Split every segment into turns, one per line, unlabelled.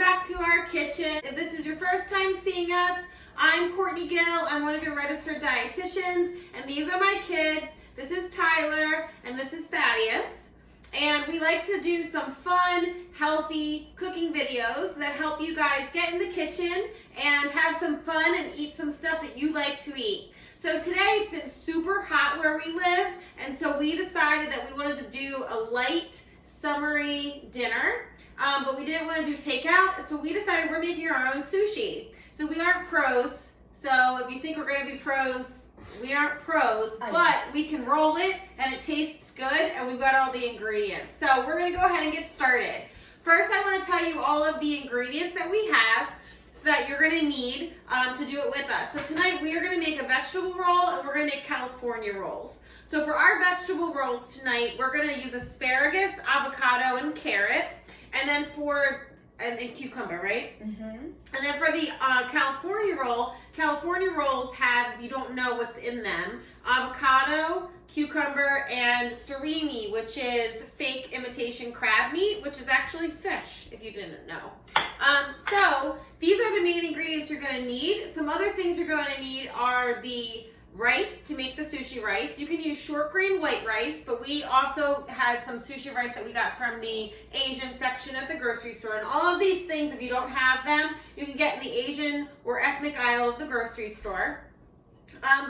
back to our kitchen. If this is your first time seeing us, I'm Courtney Gill. I'm one of your registered dietitians, and these are my kids. This is Tyler, and this is Thaddeus. And we like to do some fun, healthy cooking videos that help you guys get in the kitchen and have some fun and eat some stuff that you like to eat. So today it's been super hot where we live, and so we decided that we wanted to do a light, summery dinner. But we didn't want to do takeout, so we decided we're making our own sushi. So we aren't pros, so if you think we're going to be pros, we aren't pros, but we can roll it and it tastes good and we've got all the ingredients. So we're going to go ahead and get started. First, I want to tell you all of the ingredients that we have so that you're going to need to do it with us. So tonight we are going to make a vegetable roll and we're going to make California rolls. So for our vegetable rolls tonight, we're going to use asparagus, avocado, and carrot. And then and cucumber, right? Mm-hmm. And then for the California rolls have, if you don't know what's in them, avocado, cucumber, and surimi, which is fake imitation crab meat, which is actually fish, if you didn't know. So these are the main ingredients you're going to need. Some other things you're going to need are the rice to make the sushi rice. You can use short grain white rice, but we also had some sushi rice that we got from the Asian section at the grocery store. And all of these things, if you don't have them, you can get in the Asian or ethnic aisle of the grocery store.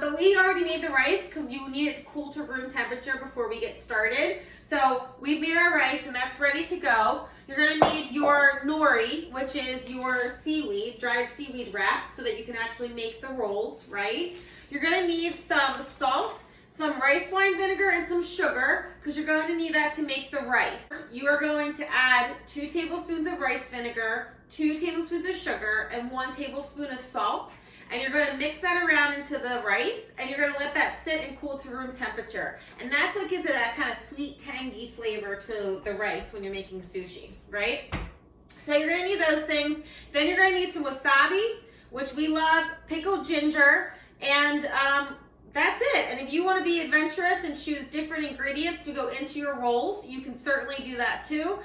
But we already made the rice because you need it to cool to room temperature before we get started. So we've made our rice and that's ready to go. You're going to need your nori, which is your seaweed, dried seaweed wraps, so that you can actually make the rolls, right? You're going to need some salt, some rice wine vinegar, and some sugar, because you're going to need that to make the rice. You are going to add 2 tablespoons of rice vinegar, 2 tablespoons of sugar, and 1 tablespoon of salt. And you're going to mix that around into the rice, and you're going to let that sit and cool to room temperature. And that's what gives it that kind of sweet, tangy flavor to the rice when you're making sushi, right? So you're going to need those things. Then you're going to need some wasabi, which we love, pickled ginger, and that's it. And if you want to be adventurous and choose different ingredients to go into your rolls, you can certainly do that too.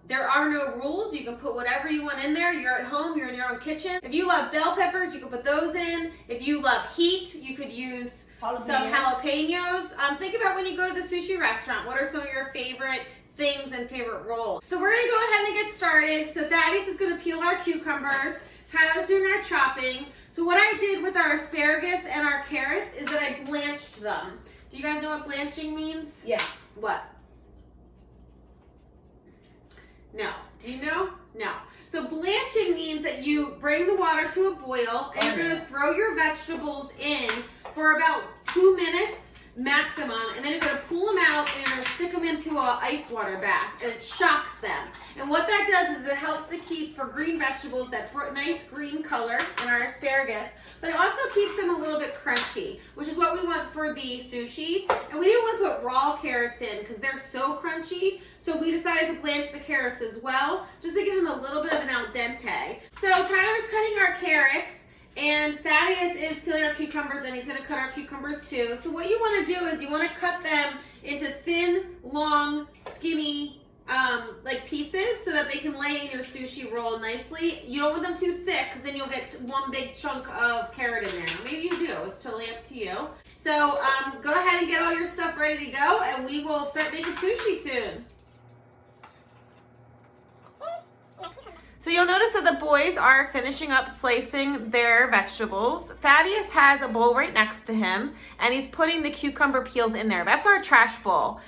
There are no rules. You can put whatever you want in there. You're at home, you're in your own kitchen. If you love bell peppers, you can put those in. If you love heat, you could use some jalapenos. Think about when you go to the sushi restaurant, what are some of your favorite things and favorite rolls? So we're gonna go ahead and get started. So Thaddeus is gonna peel our cucumbers. Tyler's doing our chopping. So what I did with our asparagus and our carrots is that I blanched them. Do you guys know what blanching means?
Yes.
What? No. Do you know? No. So blanching means that you bring the water to a boil and you're going to throw your vegetables in for about 2 minutes maximum, and then you're going to pull them out and you're going to stick them into an ice water bath, and it shocks them. And what that does is it helps to keep, for green vegetables, that nice green color in our asparagus, but it also keeps them a little bit crunchy, which is what we want for the sushi. And we didn't want to put raw carrots in because they're so crunchy, so we decided to blanch the carrots as well, just to give them a little bit of an al dente. So Tyler's cutting our carrots, and Thaddeus is peeling our cucumbers, and he's going to cut our cucumbers too. So what you want to do is you want to cut them into thin, long, skinny like pieces so that they can lay in your sushi roll nicely. You don't want them too thick because then you'll get one big chunk of carrot in there. Maybe you do. It's totally up to you. So go ahead and get all your stuff ready to go, and we will start making sushi soon. So you'll notice that the boys are finishing up slicing their vegetables. Thaddeus has a bowl right next to him, and he's putting the cucumber peels in there. That's our trash bowl.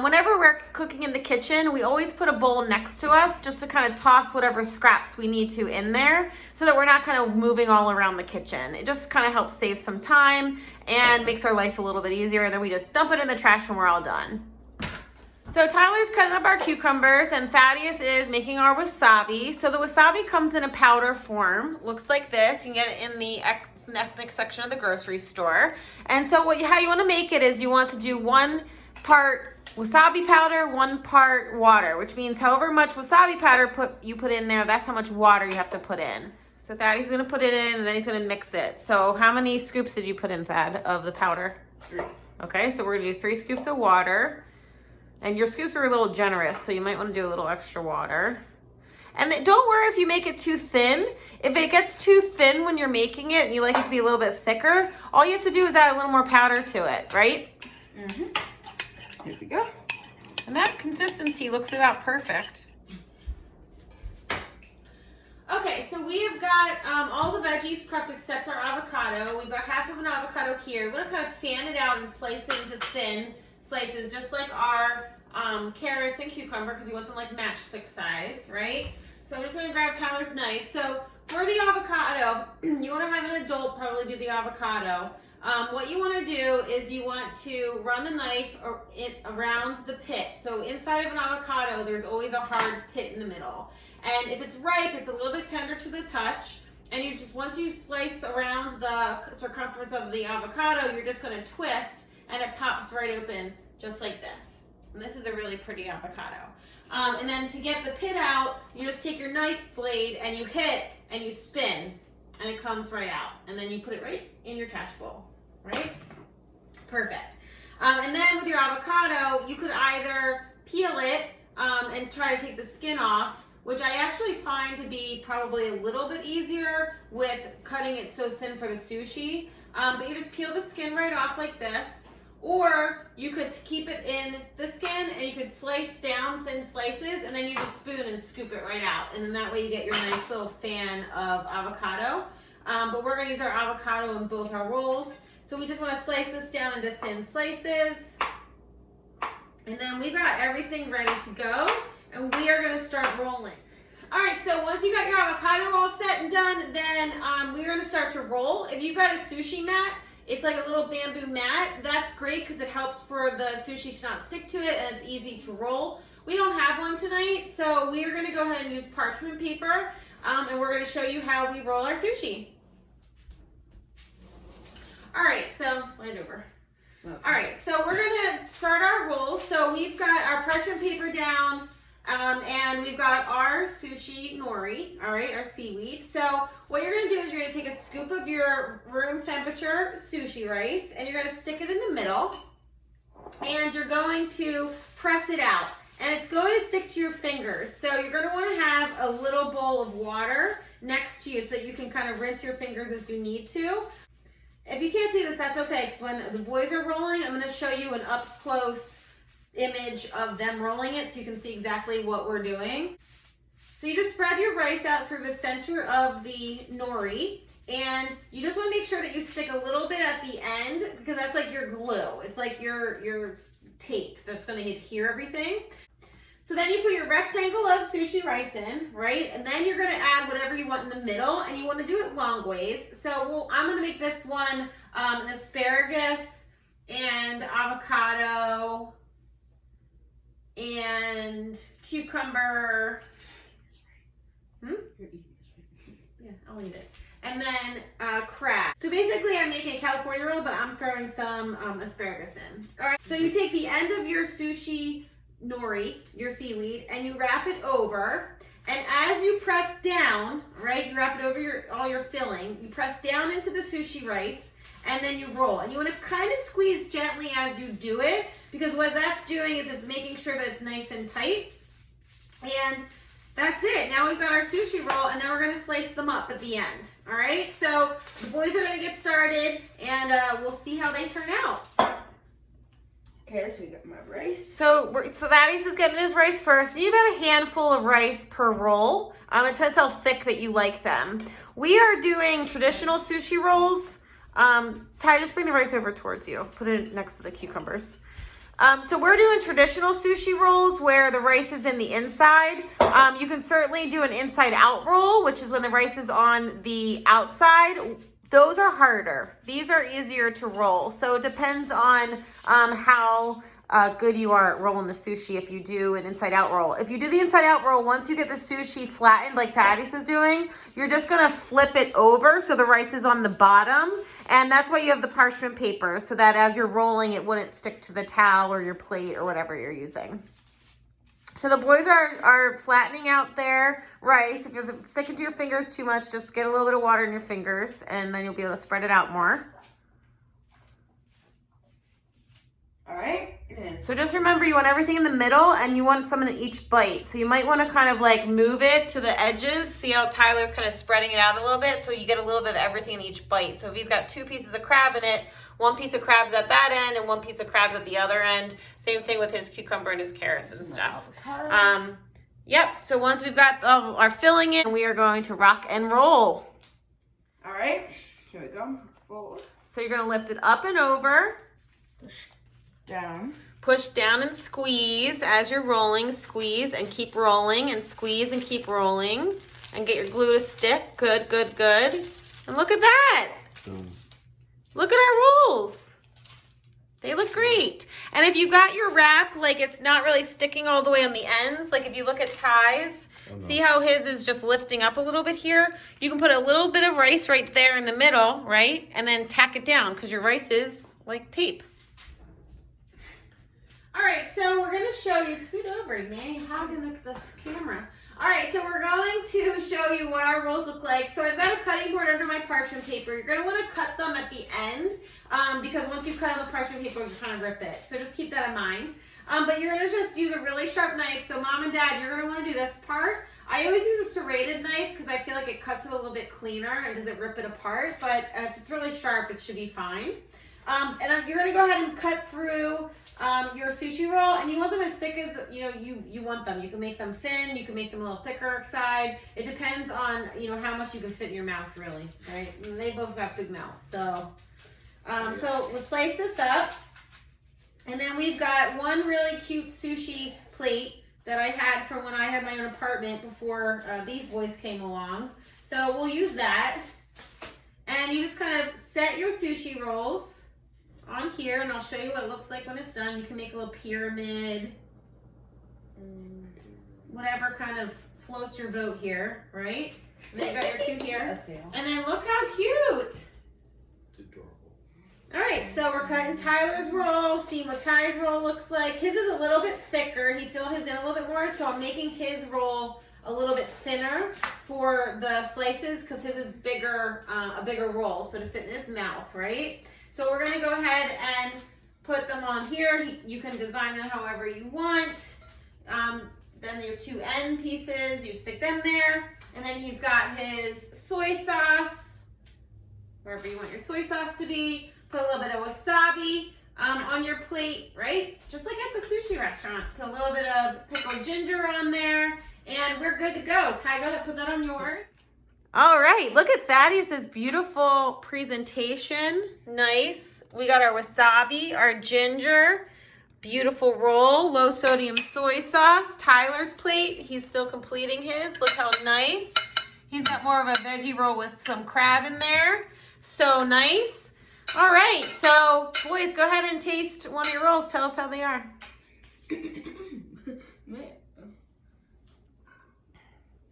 Whenever we're cooking in the kitchen, we always put a bowl next to us just to kind of toss whatever scraps we need to in there so that we're not kind of moving all around the kitchen. It just kind of helps save some time and makes our life a little bit easier, and then we just dump it in the trash when we're all done. So Tyler's cutting up our cucumbers, and Thaddeus is making our wasabi. So the wasabi comes in a powder form. Looks like this. You can get it in the ethnic section of the grocery store. And so how you want to make it is you want to do 1 part wasabi powder, 1 part water, which means however much wasabi powder you put in there, that's how much water you have to put in. So Thaddeus is going to put it in, and then he's going to mix it. So how many scoops did you put in, Thad, of the powder?
3.
Okay, so we're going to do 3 scoops of water. And your scoops are a little generous, so you might want to do a little extra water. And don't worry if you make it too thin. If it gets too thin when you're making it and you like it to be a little bit thicker, all you have to do is add a little more powder to it, right? Here we go. And that consistency looks about perfect. Okay, so we have got all the veggies prepped except our avocado. We've got half of an avocado here. We're gonna kind of fan it out and slice it into thin slices, just like our carrots and cucumber, because you want them like matchstick size, right? So I'm just gonna grab Tyler's knife. So for the avocado, you wanna have an adult probably do the avocado. What you wanna do is you want to run the knife around the pit. So inside of an avocado, there's always a hard pit in the middle. And if it's ripe, it's a little bit tender to the touch. And you just, once you slice around the circumference of the avocado, you're just gonna twist and it pops right open just like this. And this is a really pretty avocado. And then to get the pit out, you just take your knife blade and you hit and you spin and it comes right out. And then you put it right in your trash bowl, right? Perfect. And then with your avocado, you could either peel it and try to take the skin off, which I actually find to be probably a little bit easier with cutting it so thin for the sushi. But you just peel the skin right off like this. Or you could keep it in the skin and you could slice down thin slices and then you just spoon and scoop it right out. And then that way you get your nice little fan of avocado. But we're gonna use our avocado in both our rolls. So we just wanna slice this down into thin slices. And then we've got everything ready to go and we are gonna start rolling. All right, so once you got your avocado all set and done, then we're gonna start to roll. If you've got a sushi mat, it's like a little bamboo mat. That's great because it helps for the sushi to not stick to it and it's easy to roll. We don't have one tonight, so we are gonna go ahead and use parchment paper and we're gonna show you how we roll our sushi. All right, so slide over. Okay. All right, so we're gonna start our roll. So we've got our parchment paper down and we've got our sushi nori, all right, our seaweed. So what you're gonna do is you're gonna take a scoop of your room temperature sushi rice and you're gonna stick it in the middle and you're going to press it out. And it's going to stick to your fingers. So you're gonna wanna have a little bowl of water next to you so that you can kind of rinse your fingers as you need to. If you can't see this, that's okay, because when the boys are rolling, I'm gonna show you an up close image of them rolling it so you can see exactly what we're doing. So you just spread your rice out through the center of the nori and you just want to make sure that you stick a little bit at the end because that's like your glue. It's like your tape that's going to adhere everything. So then you put your rectangle of sushi rice in, right? And then you're going to add whatever you want in the middle and you want to do it long ways. So I'm going to make this one an asparagus and avocado and cucumber. Yeah, I'll eat it. And then crab. So basically I'm making a California roll, but I'm throwing some asparagus in. All right, so you take the end of your sushi nori, your seaweed, and you wrap it over. And as you press down, right, you wrap it over all your filling, you press down into the sushi rice, and then you roll. And you want to kind of squeeze gently as you do it, because what that's doing is it's making sure that it's nice and tight. And that's it. Now we've got our sushi roll, and then we're going to slice them up at the end. All right, so the boys are going to get started, and we'll see how they turn out.
Okay, so we got my rice.
So Thaddeus is getting his rice first. You need about a handful of rice per roll. It depends how thick that you like them. We are doing traditional sushi rolls. Ty, just bring the rice over towards you. Put it next to the cucumbers. So we're doing traditional sushi rolls where the rice is in the inside. You can certainly do an inside out roll, which is when the rice is on the outside. Those are harder. These are easier to roll. So it depends on how good you are at rolling the sushi if you do an inside out roll. If you do the inside out roll, once you get the sushi flattened like Thaddeus is doing, you're just gonna flip it over so the rice is on the bottom. And that's why you have the parchment paper, so that as you're rolling, it wouldn't stick to the towel or your plate or whatever you're using. So the boys are flattening out their rice. If you're sticking to your fingers too much, just get a little bit of water in your fingers and then you'll be able to spread it out more.
All right, you
So just remember, you want everything in the middle and you want some in each bite. So you might want to kind of like move it to the edges. See how Tyler's kind of spreading it out a little bit so you get a little bit of everything in each bite. So if he's got 2 pieces of crab in it, 1 piece of crab's at that end and 1 piece of crab's at the other end. Same thing with his cucumber and his carrots and stuff. Yep, so once we've got our filling in, we are going to rock and roll.
All right, here we go. Forward.
So you're gonna lift it up and over.
Push down.
Push down and squeeze as you're rolling. Squeeze and keep rolling and squeeze and keep rolling. And get your glue to stick. Good, good, good. And look at that.
Boom.
Look at our rolls. They look great. And if you got your wrap, like it's not really sticking all the way on the ends, like if you look at Ty's, see how his is just lifting up a little bit here? You can put a little bit of rice right there in the middle, right? And then tack it down because your rice is like tape. All right, so we're gonna show you, scoot over, man, you're hogging the camera. All right, so we're going to show you what our rolls look like. So I've got a cutting board under my parchment paper. You're gonna wanna cut them at the end because once you cut on the parchment paper, you kind of rip it. So just keep that in mind. But you're gonna just use a really sharp knife. So mom and dad, you're gonna wanna do this part. I always use a serrated knife because I feel like it cuts it a little bit cleaner and doesn't rip it apart. But if it's really sharp, it should be fine. And you're gonna go ahead and cut through your sushi roll, and you want them as thick as you want them. You can make them thin, you can make them a little thicker side. It depends on how much you can fit in your mouth, really, right? And they both got big mouths, so so we'll slice this up, and then we've got one really cute sushi plate that I had from when I had my own apartment before these boys came along. So we'll use that, and you just kind of set your sushi rolls on here, and I'll show you what it looks like when it's done. You can make a little pyramid, whatever kind of floats your boat here, right? And then you got your 2 here. And then look how cute.
It's adorable.
All right, so we're cutting Tyler's roll, seeing what Ty's roll looks like. His is a little bit thicker. He filled his in a little bit more, so I'm making his roll a little bit thinner for the slices because his is bigger, a bigger roll, so to fit in his mouth, right? So we're gonna go ahead and put them on here. You can design them however you want. Then your 2 end pieces, you stick them there. And then he's got his soy sauce, wherever you want your soy sauce to be. Put a little bit of wasabi on your plate, right? Just like at the sushi restaurant. Put a little bit of pickled ginger on there, and we're good to go. Ty, go ahead, put that on yours. All right, look at Thaddeus' beautiful presentation. Nice. We got our wasabi, our ginger, beautiful roll, low sodium soy sauce. Tyler's plate, he's still completing his. Look how nice. He's got more of a veggie roll with some crab in there. So nice. All right, so boys, go ahead and taste one of your rolls. Tell us how they are.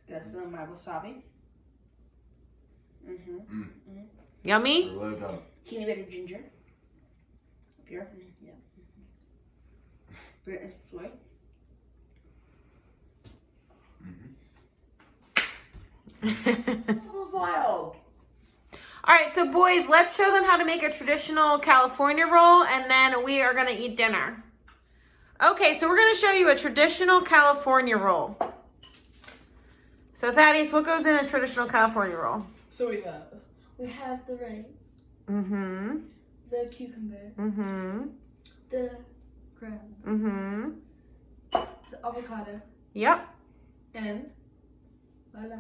Got some of my wasabi.
Yummy?
Well done.
Teeny bit of ginger. Up here. Yeah. Bit of soy. That was wild.
All right, so boys, let's show them how to make a traditional California roll, and then we are gonna eat dinner. Okay, so we're gonna show you a traditional California roll. So Thaddeus, what goes in a traditional California roll?
So we have the rice, the cucumber, the crab, the avocado,
Yep.
and voila.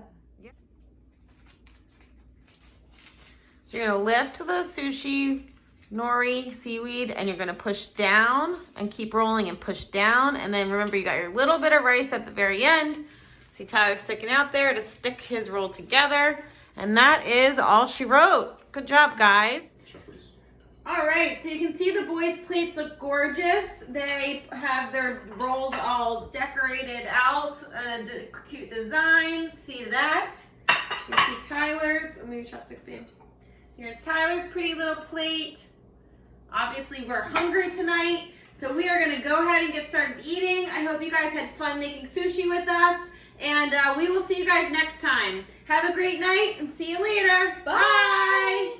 So you're gonna lift the sushi, nori, seaweed, and you're gonna push down and keep rolling and push down. And then remember, you got your little bit of rice at the very end. See Tyler sticking out there to stick his roll together. And that is all she wrote. Good job, guys. All right, so you can see the boys' plates look gorgeous. They have their rolls all decorated out, cute designs. See that? You see Tyler's. Let me chopsticks, babe. Here's Tyler's pretty little plate. Obviously, we're hungry tonight, so we are gonna go ahead and get started eating. I hope you guys had fun making sushi with us, and we will see you guys next time. Have a great night, and see you later.
Bye.
Bye.